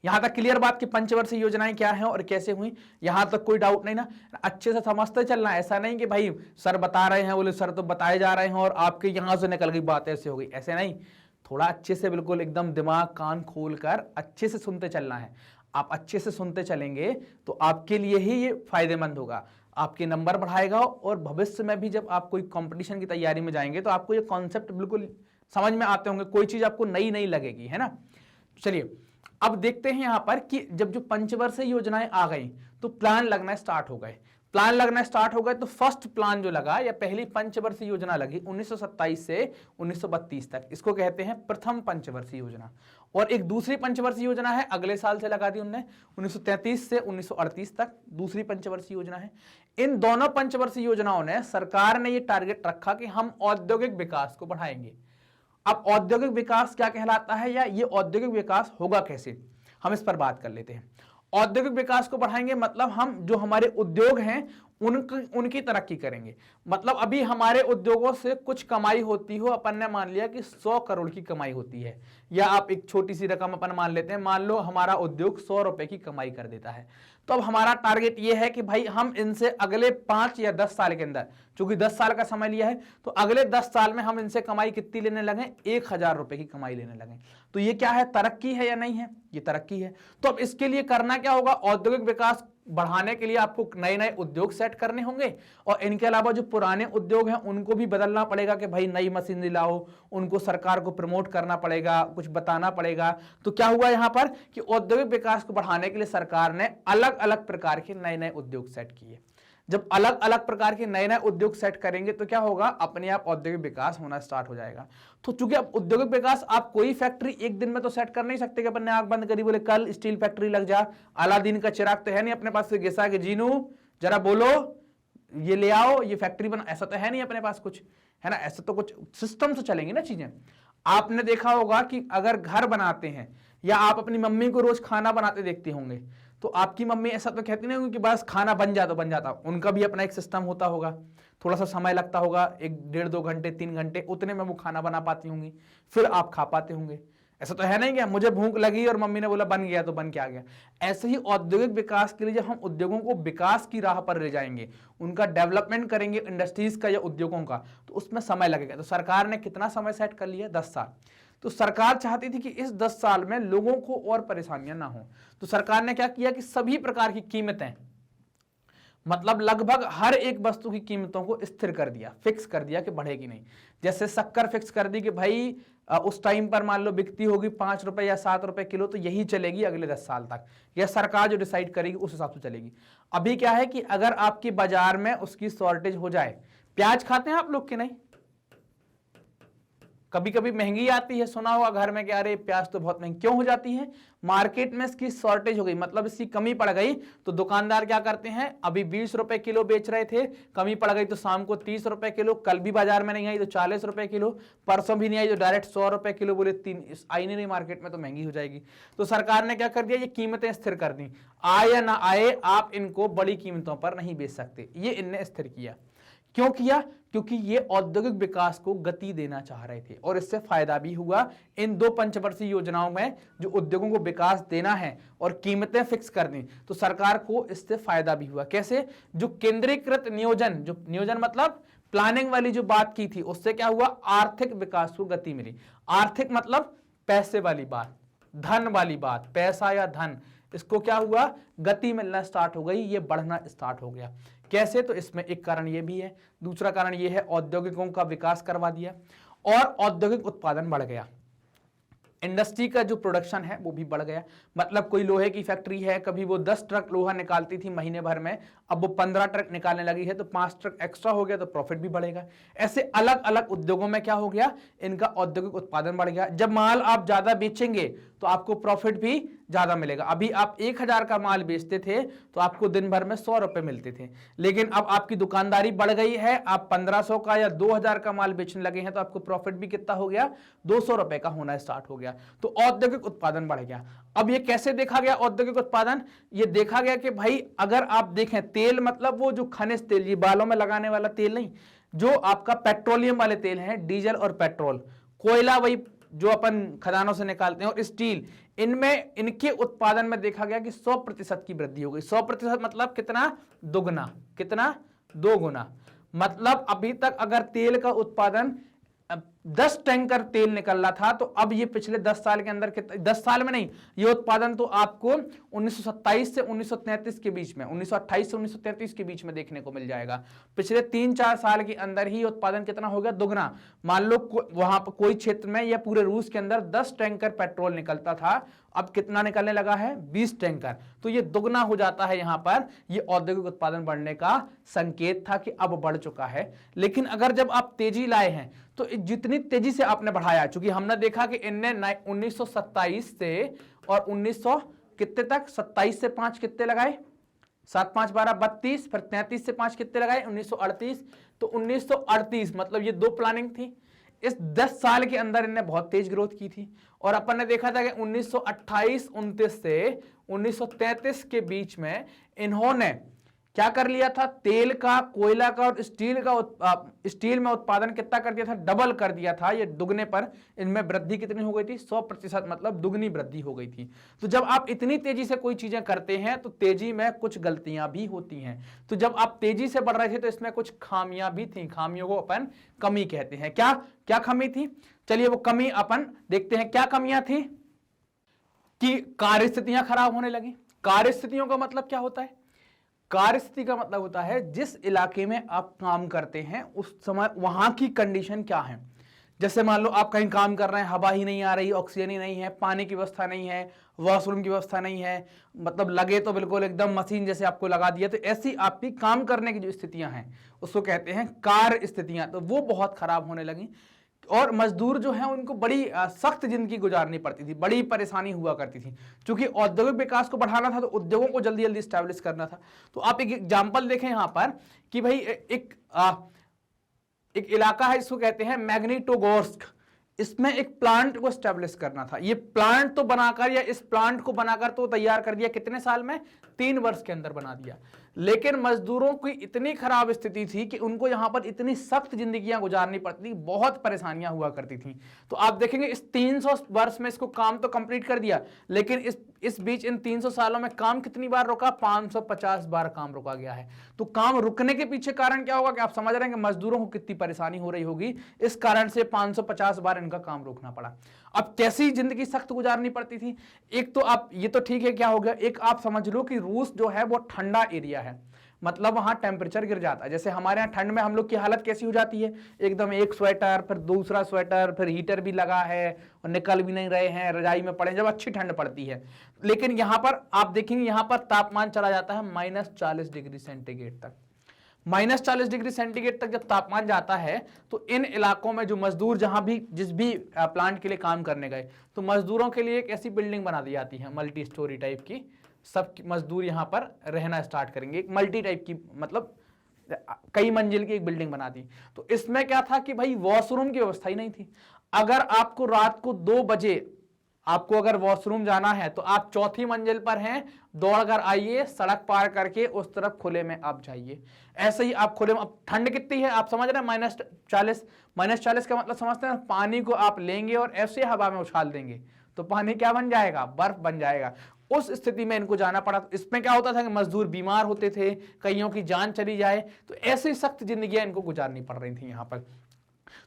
Speaker 1: यहां तक क्लियर बात कि पंचवर्षीय योजनाएं क्या हैं और कैसे हुई, यहां तक कोई डाउट नहीं ना, अच्छे से समझते चलना। ऐसा नहीं कि भाई सर बता रहे हैं, बोले सर तो बताए जा रहे हैं और आपके यहां से निकल गई बात ऐसे हो गई, ऐसे नहीं। थोड़ा अच्छे से बिल्कुल एकदम दिमाग कान खोलकर अच्छे से सुनते चलना है। आप अच्छे से सुनते चलेंगे तो आपके लिए ही ये फायदेमंद होगा, आपके नंबर बढ़ाएगा, और भविष्य में भी जब आप कोई कंपटीशन की तैयारी में जाएंगे तो आपको ये कॉन्सेप्ट बिल्कुल समझ में आते होंगे, कोई चीज आपको नई नई लगेगी, है ना। चलिए अब देखते हैं यहां पर कि जब जो पंचवर्षीय योजनाएं आ गई तो प्लान लगना स्टार्ट हो गए। प्लान लगना स्टार्ट हो गए तो फर्स्ट प्लान जो लगा या पहली पंचवर्षीय योजना लगी 1927 से 1932 तक, इसको कहते हैं प्रथम पंचवर्षीय योजना। और एक दूसरी पंचवर्षीय योजना है, अगले साल से लगा दी उनने, 1933 से 1938 तक दूसरी पंचवर्षीय योजना है। इन दोनों पंचवर्षीय योजनाओं ने, सरकार ने ये टारगेट रखा कि हम औद्योगिक विकास को बढ़ाएंगे। अब औद्योगिक विकास क्या कहलाता है, या ये औद्योगिक विकास होगा कैसे, हम इस पर बात कर लेते हैं। औद्योगिक विकास को बढ़ाएंगे मतलब हम जो हमारे उद्योग हैं उनकी तरक्की करेंगे। मतलब अभी हमारे उद्योगों से कुछ कमाई होती हो, अपन ने मान लिया कि 100 करोड़ की कमाई होती है, या आप एक छोटी सी रकम अपन मान लेते हैं, मान लो हमारा उद्योग 100 रुपए की कमाई कर देता है। तो अब हमारा टारगेट ये है कि भाई हम इनसे अगले 5 या 10 साल के अंदर, चूंकि 10 साल का समय लिया है, तो अगले 10 साल में हम इनसे कमाई कितनी लेने लगे, 1000 रुपए की कमाई लेने लगे। तो ये क्या है, तरक्की है या नहीं है, ये तरक्की है। तो अब इसके लिए करना क्या होगा, औद्योगिक विकास बढ़ाने के लिए आपको नए नए उद्योग सेट करने होंगे, और इनके अलावा जो पुराने उद्योग हैं उनको भी बदलना पड़ेगा कि भाई नई मशीनरी लाओ, उनको सरकार को प्रमोट करना पड़ेगा, कुछ बताना पड़ेगा। तो क्या हुआ यहां पर कि औद्योगिक विकास को बढ़ाने के लिए सरकार ने अलग अलग प्रकार के नए नए उद्योग सेट किए। जब अलग अलग प्रकार के नए नए उद्योग सेट करेंगे तो क्या होगा, अपने आप औद्योगिक विकास होना स्टार्ट हो जाएगा। तो चूंकि अब औद्योगिक विकास, आप कोई फैक्ट्री एक दिन में तो सेट कर नहीं सकते कि अपन ने आंख बंद करी बोले कल स्टील फैक्ट्री लग जा। अलादीन का चिराग तो है नहीं अपने पास से घिसा के जीनू जरा बोलो ये ले आओ ये फैक्ट्री बना, ऐसा तो है नहीं अपने पास कुछ, है ना। ऐसा तो कुछ सिस्टम से चलेंगी ना चीजें। आपने देखा होगा कि अगर घर बनाते हैं या आप अपनी मम्मी को रोज खाना बनाते देखते होंगे, तो आपकी मम्मी ऐसा तो कहती नहीं होगी कि बस खाना बन जाता बन जाता, उनका भी अपना एक सिस्टम होता होगा, थोड़ा सा समय लगता होगा, 1 डेढ़ 2 घंटे 3 घंटे, उतने में वो खाना बना पाती होंगी, फिर आप खा पाते होंगे। ऐसा तो है नहीं क्या मुझे भूख लगी और मम्मी ने बोला बन गया तो बन के आ गया। ऐसे ही औद्योगिक विकास के लिए जब हम उद्योगों को विकास की राह पर ले जाएंगे, उनका डेवलपमेंट करेंगे इंडस्ट्रीज का या उद्योगों का, तो उसमें समय लगेगा। तो सरकार ने कितना समय सेट कर लिया, 10 साल। तो सरकार चाहती थी कि इस 10 साल में लोगों को और परेशानियां ना हो, तो सरकार ने क्या किया कि सभी प्रकार की कीमतें, मतलब लगभग हर एक वस्तु की कीमतों को स्थिर कर दिया, फिक्स कर दिया कि बढ़ेगी नहीं। जैसे शक्कर फिक्स कर दी कि भाई उस टाइम पर मान लो बिकती होगी 5 रुपए या 7 रुपए किलो, तो यही चलेगी अगले 10 साल तक, या सरकार जो डिसाइड करेगी उस हिसाब से चलेगी। अभी क्या है कि अगर आपकी बाजार में उसकी शॉर्टेज हो जाए, प्याज खाते हैं आप लोग कि नहीं, कभी कभी महंगी आती है, सुना होगा घर में कि अरे प्याज तो बहुत महंगी क्यों हो जाती है, मार्केट में इसकी शॉर्टेज हो गई, मतलब इसकी कमी पड़ गई। तो दुकानदार क्या करते हैं, अभी 20 रुपए किलो बेच रहे थे, कमी पड़ गई तो शाम को 30 रुपए किलो, कल भी बाजार में नहीं आई तो 40 रुपए किलो, परसों भी नहीं आई तो डायरेक्ट 100 रुपए किलो, बोले 3 आई नहीं मार्केट में तो महंगी हो जाएगी। तो सरकार ने क्या कर दिया, ये कीमतें स्थिर कर दी, आए या ना आए आप इनको बड़ी कीमतों पर नहीं बेच सकते, ये इनने स्थिर किया। क्यों किया, क्योंकि ये औद्योगिक विकास को गति देना चाह रहे थे, और इससे फायदा भी हुआ। इन 2 पंचवर्षीय योजनाओं में जो उद्योगों को विकास देना है और कीमतें फिक्स कर दी, तो सरकार को इससे फायदा भी हुआ। कैसे, जो केंद्रीकृत नियोजन, जो नियोजन मतलब प्लानिंग वाली जो बात की थी, उससे क्या हुआ, आर्थिक विकास को गति मिली। आर्थिक मतलब पैसे वाली बात, धन वाली बात, पैसा या धन, इसको क्या हुआ, गति मिलना स्टार्ट हो गई, ये बढ़ना स्टार्ट हो गया। कैसे, तो इसमें एक कारण ये भी है, दूसरा कारण ये है औद्योगिकों का विकास करवा दिया और औद्योगिक उत्पादन बढ़ गया। इंडस्ट्री का जो प्रोडक्शन है वो भी बढ़ गया। मतलब कोई लोहे की फैक्ट्री है, कभी वो 10 ट्रक लोहा निकालती थी महीने भर में, अब वो 15 ट्रक निकालने लगी है, तो 5 ट्रक एक्स्ट्रा हो गया तो प्रॉफिट भी बढ़ेगा। ऐसे अलग अलग उद्योगों में क्या हो गया, इनका औद्योगिक उत्पादन बढ़ गया। जब माल आप ज्यादा बेचेंगे तो आपको प्रॉफिट भी ज्यादा मिलेगा। अभी आप 1000 का माल बेचते थे तो आपको दिन भर में 100 रुपए मिलते थे, लेकिन अब आपकी दुकानदारी बढ़ गई है, आप 1500 का या 2000 का माल बेचने लगे हैं, तो आपको प्रॉफिट भी कितना हो गया, 200 रुपए का होना स्टार्ट हो गया। तो औद्योगिक उत्पादन बढ़ गया। अब ये कैसे देखा गया औद्योगिक उत्पादन, ये देखा गया कि भाई अगर आप देखें, तेल मतलब वो जो खनिज तेल, ये बालों में लगाने वाला तेल नहीं, जो आपका पेट्रोलियम वाले तेल हैं, डीजल और पेट्रोल, कोयला वही जो अपन खदानों से निकालते हैं, और स्टील, इनमें इनके उत्पादन में देखा गया कि 100% की वृद्धि हो गई। 100% मतलब कितना, दुगना, कितना, 2 गुना। मतलब अभी तक अगर तेल का उत्पादन 10 टैंकर तेल निकल रहा था, तो अब ये पिछले 10 साल के अंदर, 10 साल में नहीं, ये उत्पादन तो आपको 1927 से 1933 के बीच में, 1928 से 1933 के बीच में देखने को मिल जाएगा। पिछले 3-4 साल के अंदर ही उत्पादन कितना हो गया, दुगना। मान लो वहां पर कोई क्षेत्र में या पूरे रूस के अंदर 10 टैंकर पेट्रोल निकलता था, अब कितना निकलने लगा है, 20 टैंकर। तो ये दुगना हो जाता है। यहां पर ये औद्योगिक उत्पादन बढ़ने का संकेत था कि अब बढ़ चुका है। लेकिन अगर जब आप तेजी लाए हैं, तो जितनी तेजी से आपने बढ़ाया, चूंकि हमने देखा कि इनने 1927 से और 1900 कितने तक, 27 से 5 कितने लगाए, 7 5 12 32, फिर 33 से 5 कितने लगाए, 1938। तो 1938 मतलब ये 2 प्लानिंग थी। इस 10 साल के अंदर इनने बहुत तेज ग्रोथ की थी और अपन ने देखा था कि 1928-29 से 1933 के बीच में इन्होंने क्या कर लिया था, तेल का, कोयला का और स्टील में उत्पादन कितना कर दिया था, डबल कर दिया था। ये दुगने पर इनमें वृद्धि कितनी हो गई थी, 100%, मतलब दुगनी वृद्धि हो गई थी। तो जब आप इतनी तेजी से कोई चीजें करते हैं तो तेजी में कुछ गलतियां भी होती हैं। तो जब आप तेजी से बढ़ रहे थे तो इसमें कुछ खामियां भी थी, खामियों को अपन कमी कहते हैं। क्या क्या कमी थी, चलिए वो कमी अपन देखते हैं। क्या कमियां थी कि कार्य स्थितियां खराब होने लगी। कार्य स्थितियों का मतलब क्या होता है, कार्यस्थिति का मतलब होता है जिस इलाके में आप काम करते हैं उस समय वहां की कंडीशन क्या है। जैसे मान लो आप कहीं काम कर रहे हैं, हवा ही नहीं आ रही, ऑक्सीजन ही नहीं है, पानी की व्यवस्था नहीं है, वॉशरूम की व्यवस्था नहीं है, मतलब लगे तो बिल्कुल एकदम मशीन जैसे आपको लगा दिया। तो ऐसी आपकी काम करने की जो स्थितियां हैं उसको कहते हैं कार्य स्थितियां। तो वो बहुत खराब होने लगी और मजदूर जो है उनको बड़ी सख्त जिंदगी गुजारनी पड़ती थी, बड़ी परेशानी हुआ करती थी। क्योंकि औद्योगिक विकास को बढ़ाना था तो उद्योगों को जल्दी जल्दी स्टैब्लिश करना था। तो आप एक एग्जांपल देखें यहां पर कि भाई एक इलाका है जिसको कहते हैं मैग्नेटोगोर्स्क, इसमें एक प्लांट को स्टैब्लिश करना था। ये प्लांट तो बनाकर या इस प्लांट को बनाकर तो तैयार कर दिया, कितने साल में, 3 वर्ष के अंदर बना दिया। लेकिन मजदूरों की इतनी खराब स्थिति थी कि उनको यहां पर इतनी सख्त जिंदगियां गुजारनी पड़ती थी, बहुत परेशानियां हुआ करती थी। तो आप देखेंगे इस 300 वर्ष में इसको काम तो कंप्लीट कर दिया, लेकिन इस बीच इन 300 सालों में काम कितनी बार रुका, 550 बार काम रुका गया है। तो काम रुकने के पीछे कारण क्या होगा कि आप समझ रहे हैं कि मजदूरों को कितनी परेशानी हो रही होगी, इस कारण से 550 बार इनका काम रोकना पड़ा। अब कैसी जिंदगी सख्त गुजारनी पड़ती थी। एक तो आप ये तो ठीक है, क्या हो गया, एक आप समझ लो कि रूस जो है वो ठंडा एरिया है, मतलब वहां टेम्परेचर गिर जाता है। जैसे हमारे यहाँ ठंड में हम लोग की हालत कैसी हो जाती है, एकदम एक स्वेटर फिर दूसरा स्वेटर, फिर हीटर भी लगा है और निकल भी नहीं रहे हैं, रजाई में पड़े जब अच्छी ठंड पड़ती है। लेकिन यहाँ पर आप देखेंगे यहाँ पर तापमान चला जाता है -40 डिग्री सेंटीग्रेड तक। -40 डिग्री सेंटीग्रेड तक जब तापमान जाता है तो इन इलाकों में जो मजदूर जहां भी जिस भी प्लांट के लिए काम करने गए तो मजदूरों के लिए एक ऐसी बिल्डिंग बना दी जाती है मल्टी स्टोरी टाइप की। सब मजदूर यहां पर रहना स्टार्ट करेंगे, एक मल्टी टाइप की, मतलब कई मंजिल की एक बिल्डिंग बना दी। तो इसमें क्या था कि भाई वॉशरूम की व्यवस्था ही नहीं थी। अगर आपको रात को 2 बजे आपको अगर वॉशरूम जाना है तो आप 4थी मंजिल पर हैं, दौड़कर आइए, सड़क पार करके उस तरफ खुले में आप जाइए। ऐसे ही आप खुले में, अब ठंड कितनी है आप समझ रहे हैं, -40 का मतलब समझते हैं, पानी को आप लेंगे और ऐसे हवा में उछाल देंगे तो पानी क्या बन जाएगा, बर्फ बन जाएगा। उस स्थिति में इनको जाना पड़ा। तो इसमें क्या होता था कि मजदूर बीमार होते थे, कईयों की जान चली जाए। तो ऐसी सख्त जिंदगियां इनको गुजारनी पड़ रही थी यहाँ पर।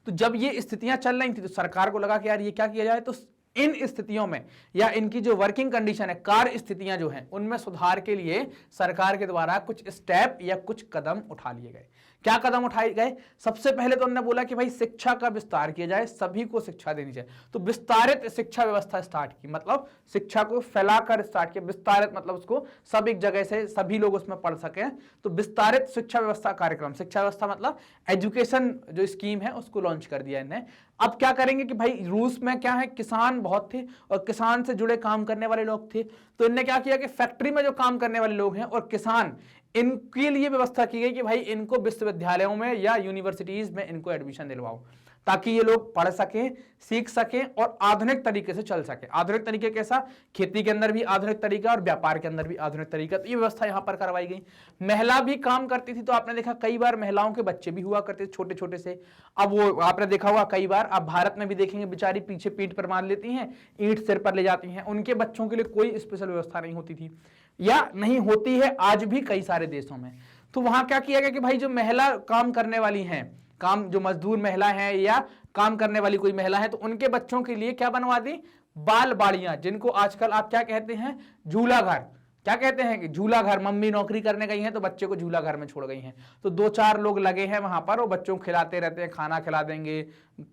Speaker 1: तो जब ये स्थितियां चल रही थी तो सरकार को लगा कि यार ये क्या किया जाए। तो इन स्थितियों में या इनकी जो वर्किंग कंडीशन है, कार्य स्थितियां जो हैं, उनमें सुधार के लिए सरकार के द्वारा कुछ स्टेप या कुछ कदम उठा लिए गए। क्या कदम उठाए गए, सबसे पहले तो उन्होंने बोला कि भाई शिक्षा का विस्तार किया जाए, सभी को शिक्षा देनी चाहिए। तो विस्तारित शिक्षा व्यवस्था स्टार्ट की, मतलब शिक्षा को फैलाकर स्टार्ट किया। विस्तारित मतलब उसको सब एक जगह से सभी लोग उसमें पढ़ सके। तो विस्तारित शिक्षा व्यवस्था कार्यक्रम, शिक्षा व्यवस्था मतलब एजुकेशन जो स्कीम है उसको लॉन्च कर दिया इन्हें। अब क्या करेंगे कि भाई रूस में क्या है, किसान बहुत थे और किसान से जुड़े काम करने वाले लोग थे। तो इनने क्या किया कि फैक्ट्री में जो काम करने वाले लोग हैं और किसान, इनके लिए व्यवस्था की गई कि भाई इनको विश्वविद्यालयों में या यूनिवर्सिटीज में इनको एडमिशन दिलवाओ, ताकि ये लोग पढ़ सकें, सीख सकें और आधुनिक तरीके से चल सके। आधुनिक तरीके कैसा, खेती के अंदर भी आधुनिक तरीका और व्यापार के अंदर भी आधुनिक तरीका। तो ये व्यवस्था यहाँ पर करवाई गई। महिला भी काम करती थी, तो आपने देखा कई बार महिलाओं के बच्चे भी हुआ करते थे छोटे छोटे से। अब वो आपने देखा हुआ कई बार, आप भारत में भी देखेंगे बेचारी पीछे पीठ पर मार लेती हैं, ईंट सिर पर ले जाती हैं। उनके बच्चों के लिए कोई स्पेशल व्यवस्था नहीं होती थी या नहीं होती है आज भी कई सारे देशों में। तो वहां क्या किया गया कि भाई जो महिला काम करने वाली हैं, काम जो मजदूर महिला है या काम करने वाली कोई महिला है, तो उनके बच्चों के लिए क्या बनवा दी, बाल बाड़ियां, जिनको आजकल आप क्या कहते हैं, झूला घर। क्या कहते हैं कि झूला घर, मम्मी नौकरी करने गई हैं तो बच्चे को झूला घर में छोड़ गई हैं। तो 2-4 लोग लगे हैं वहां पर, वो बच्चों को खिलाते रहते हैं, खाना खिला देंगे,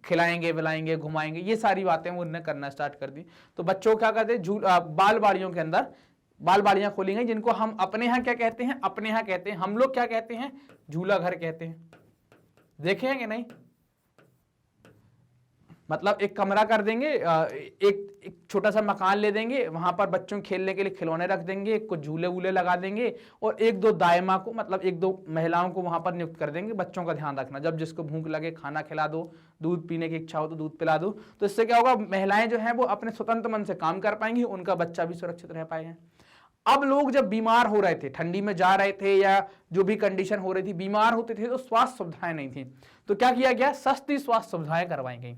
Speaker 1: खिलाएंगे पिलाएंगे, घुमाएंगे, ये सारी बातें वो उन्होंने करना स्टार्ट कर दी। तो बच्चों को क्या करते हैं, बाल बाड़ियों के अंदर बाल बाड़ियां खोली गई, जिनको हम अपने यहाँ क्या कहते हैं, अपने यहाँ कहते हैं, हम लोग क्या कहते हैं, झूला घर कहते हैं। देखे हैं कि नहीं, मतलब एक कमरा कर देंगे, एक छोटा सा मकान ले देंगे, वहां पर बच्चों खेलने के लिए खिलौने रख देंगे, कुछ झूले वूले लगा देंगे और एक दो दायमा को, मतलब एक दो महिलाओं को वहां पर नियुक्त कर देंगे। बच्चों का ध्यान रखना, जब जिसको भूख लगे खाना खिला दो, दूध पीने की इच्छा हो तो दूध पिला दो। तो इससे क्या होगा, महिलाएं जो हैं वो अपने स्वतंत्र मन से काम कर पाएंगी, उनका बच्चा भी सुरक्षित रह पाएगा। अब लोग जब बीमार हो रहे थे, ठंडी में जा रहे थे या जो भी कंडीशन हो रही थी, बीमार होते थे तो स्वास्थ्य सुविधाएं नहीं थी, तो क्या किया गया, सस्ती स्वास्थ्य सुविधाएं करवाई गई।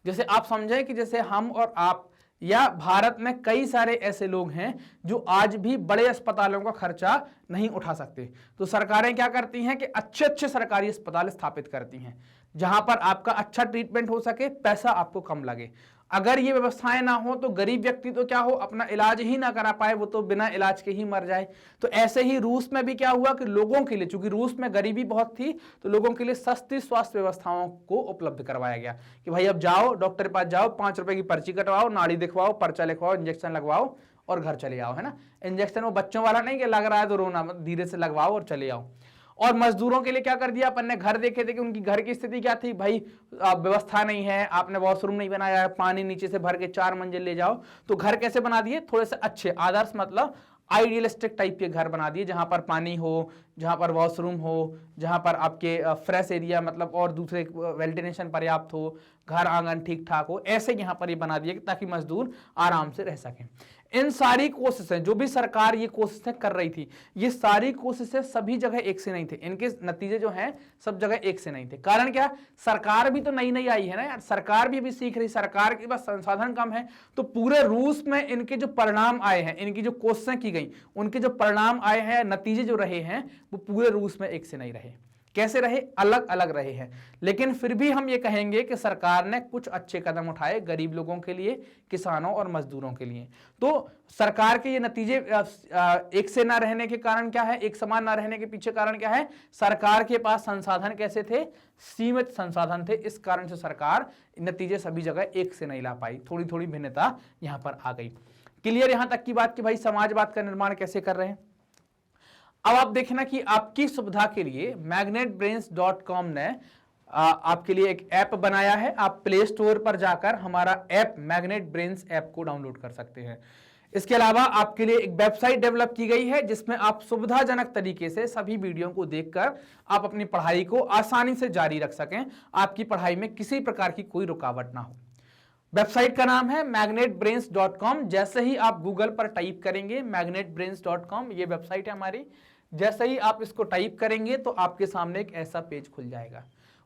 Speaker 1: जैसे आप समझें कि जैसे हम और आप या भारत में कई सारे ऐसे लोग हैं जो आज भी बड़े अस्पतालों का खर्चा नहीं उठा सकते, तो सरकारें क्या करती हैं कि अच्छे अच्छे सरकारी अस्पताल स्थापित करती हैं जहां पर आपका अच्छा ट्रीटमेंट हो सके, पैसा आपको कम लगे। अगर ये व्यवस्थाएं ना हो तो गरीब व्यक्ति तो क्या हो, अपना इलाज ही ना करा पाए, वो तो बिना इलाज के ही मर जाए। तो ऐसे ही रूस में भी क्या हुआ कि लोगों के लिए, चूंकि रूस में गरीबी बहुत थी, तो लोगों के लिए सस्ती स्वास्थ्य व्यवस्थाओं को उपलब्ध करवाया गया कि भाई अब जाओ डॉक्टर के पास जाओ, 5 रुपए की पर्ची कटवाओ, नाड़ी दिखवाओ, पर्चा लिखवाओ, इंजेक्शन लगवाओ और घर चले आओ, है ना। इंजेक्शन वो बच्चों वाला नहीं कि लग रहा है तो रोना, धीरे से लगवाओ और चले आओ। और मजदूरों के लिए क्या कर दिया अपन ने, घर देखे थे कि उनकी घर की स्थिति क्या थी, भाई व्यवस्था नहीं है, आपने वॉशरूम नहीं बनाया है, पानी नीचे से भर के 4 मंजिल ले जाओ, तो घर कैसे बना दिए, थोड़े से अच्छे आदर्श, मतलब आइडियलिस्टिक टाइप के घर बना दिए, जहां पर पानी हो, जहां पर वॉशरूम हो, जहां पर आपके फ्रेश एरिया, मतलब और दूसरे वेंटिलेशन पर्याप्त हो, घर आंगन ठीक ठाक हो, ऐसे यहां पर ये बना दिए ताकि मजदूर आराम से रह सकें। इन सारी कोशिशें, जो भी सरकार ये कोशिशें कर रही थी, ये सारी कोशिशें सभी जगह एक से नहीं थे, इनके नतीजे जो हैं सब जगह एक से नहीं थे। कारण क्या, सरकार भी तो नई नई आई है ना यार, सरकार भी अभी सीख रही, सरकार के पास संसाधन कम है, तो पूरे रूस में इनके जो परिणाम आए हैं, इनकी जो कोशिशें की गई, उनके जो परिणाम आए हैं, नतीजे जो रहे हैं, वो पूरे रूस में एक से नहीं रहे। कैसे रहे, अलग अलग रहे हैं। लेकिन फिर भी हम ये कहेंगे कि सरकार ने कुछ अच्छे कदम उठाए गरीब लोगों के लिए, किसानों और मजदूरों के लिए। तो सरकार के ये नतीजे एक से ना रहने के कारण क्या है, एक समान ना रहने के पीछे कारण क्या है, सरकार के पास संसाधन कैसे थे, सीमित संसाधन थे, इस कारण से सरकार नतीजे सभी जगह एक से नहीं ला पाई, थोड़ी थोड़ी भिन्नता यहां पर आ गई। क्लियर यहां तक की बात कि भाई समाजवाद का निर्माण कैसे कर रहे हैं। अब आप देखना कि आपकी सुविधा के लिए magnetbrains.com ने आपके लिए एक ऐप बनाया है। आप प्ले स्टोर पर जाकर हमारा ऐप मैग्नेट ब्रेन्स ऐप को डाउनलोड कर सकते हैं। इसके अलावा आपके लिए एक वेबसाइट डेवलप की गई है जिसमें आप सुविधाजनक तरीके से सभी वीडियो को देखकर आप अपनी पढ़ाई को आसानी से जारी रख सकें, आपकी पढ़ाई में किसी प्रकार की कोई रुकावट ना हो। वेबसाइट का नाम है magnetbrains.com। जैसे ही आप गूगल पर टाइप करेंगे magnetbrains.com, ये वेबसाइट है हमारी, जैसे ही आप इसको टाइप करेंगे तो आपके सामने एक ऐसा पेज खुल जाएगा।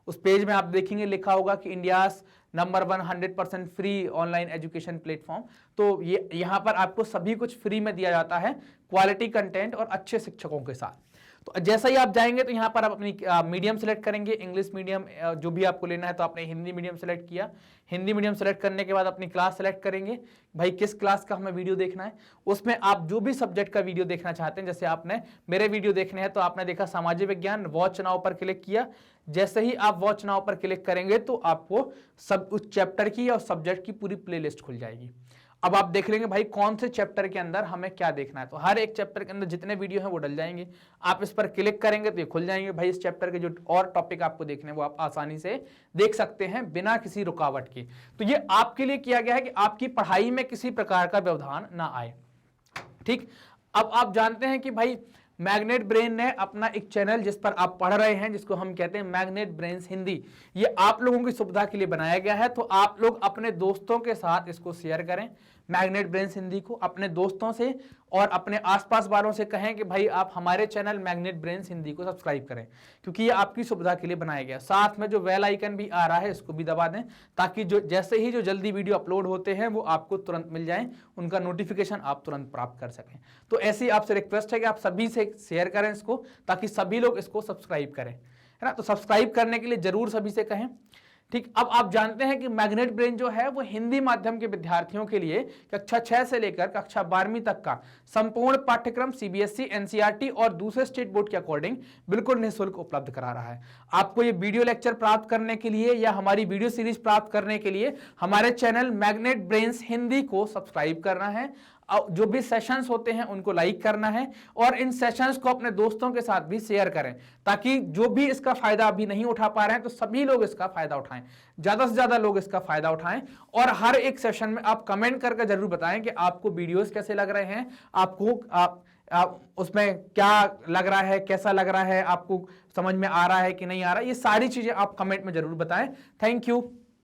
Speaker 1: उस पेज में आप देखेंगे लिखा होगा कि India number 1 100% free online education platform. तो ये यहाँ पर आपको सभी कुछ फ्री में दिया जाता है, क्वालिटी कंटेंट और अच्छे शिक्षकों के साथ। तो जैसा ही आप जाएंगे तो यहाँ पर आप अपनी मीडियम सेलेक्ट करेंगे, इंग्लिश मीडियम जो भी आपको लेना है, तो आपने हिंदी मीडियम सेलेक्ट किया। हिंदी मीडियम सेलेक्ट करने के बाद अपनी क्लास सेलेक्ट करेंगे, भाई किस क्लास का हमें वीडियो देखना है। उसमें आप जो भी सब्जेक्ट का वीडियो देखना चाहते हैं, जैसे आपने मेरे वीडियो देखने हैं तो आपने देखा सामाजिक विज्ञान, वॉच नाउ पर क्लिक किया। जैसे ही आप वॉच नाउ पर क्लिक करेंगे तो आपको सब उस चैप्टर की और सब्जेक्ट की पूरी प्लेलिस्ट खुल जाएगी। अब आप देख लेंगे भाई कौन से चैप्टर के अंदर हमें क्या देखना है, तो हर एक चैप्टर के अंदर जितने वीडियो हैं वो डल जाएंगे। आप इस पर क्लिक करेंगे तो ये खुल जाएंगे। भाई इस चैप्टर के जो और टॉपिक आपको देखने हैं वो आप आसानी से देख सकते हैं बिना किसी रुकावट के। तो ये आपके लिए किया गया है कि आपकी पढ़ाई में किसी प्रकार का व्यवधान ना आए। ठीक, अब आप जानते हैं कि भाई मैग्नेट ब्रेन ने अपना एक चैनल जिस पर आप पढ़ रहे हैं, जिसको हम कहते हैं मैग्नेट ब्रेन्स हिंदी, ये आप लोगों की सुविधा के लिए बनाया गया है। तो आप लोग अपने दोस्तों के साथ इसको शेयर करें, मैग्नेट ब्रेन्स हिंदी को अपने दोस्तों से और अपने आसपास वालों से कहें कि भाई आप हमारे चैनल मैग्नेट ब्रेन्स हिंदी को सब्सक्राइब करें, क्योंकि ये आपकी सुविधा के लिए बनाया गया। साथ में जो बेल आइकन भी आ रहा है इसको भी दबा दें, ताकि जो जैसे ही जो जल्दी वीडियो अपलोड होते हैं वो आपको तुरंत मिल जाएं, उनका नोटिफिकेशन आप तुरंत प्राप्त कर सकें। तो ऐसी आपसे रिक्वेस्ट है कि आप सभी से शेयर करें इसको, ताकि सभी लोग इसको सब्सक्राइब करें, है ना। तो सब्सक्राइब करने के लिए जरूर सभी से कहें। ठीक, अब आप जानते हैं कि मैग्नेट ब्रेन जो है वो हिंदी माध्यम के विद्यार्थियों के लिए कक्षा 6 से लेकर कक्षा 12वीं तक का संपूर्ण पाठ्यक्रम सीबीएसई, एनसीईआरटी और दूसरे स्टेट बोर्ड के अकॉर्डिंग बिल्कुल निःशुल्क उपलब्ध करा रहा है। आपको ये वीडियो लेक्चर प्राप्त करने के लिए या हमारी वीडियो सीरीज प्राप्त करने के लिए हमारे चैनल मैग्नेट ब्रेन्स हिंदी को सब्सक्राइब करना है। जो भी सेशंस होते हैं उनको लाइक करना है और इन सेशंस को अपने दोस्तों के साथ भी शेयर करें, ताकि जो भी इसका फायदा अभी नहीं उठा पा रहे हैं तो सभी लोग इसका फायदा उठाएं, ज्यादा से ज्यादा लोग इसका फायदा उठाएं। और हर एक सेशन में आप कमेंट करके जरूर बताएं कि आपको वीडियोस कैसे लग रहे हैं, आपको आप उसमें क्या लग रहा है, कैसा लग रहा है, आपको समझ में आ रहा है कि नहीं आ रहा है, ये सारी चीजें आप कमेंट में जरूर बताएं। Thank you.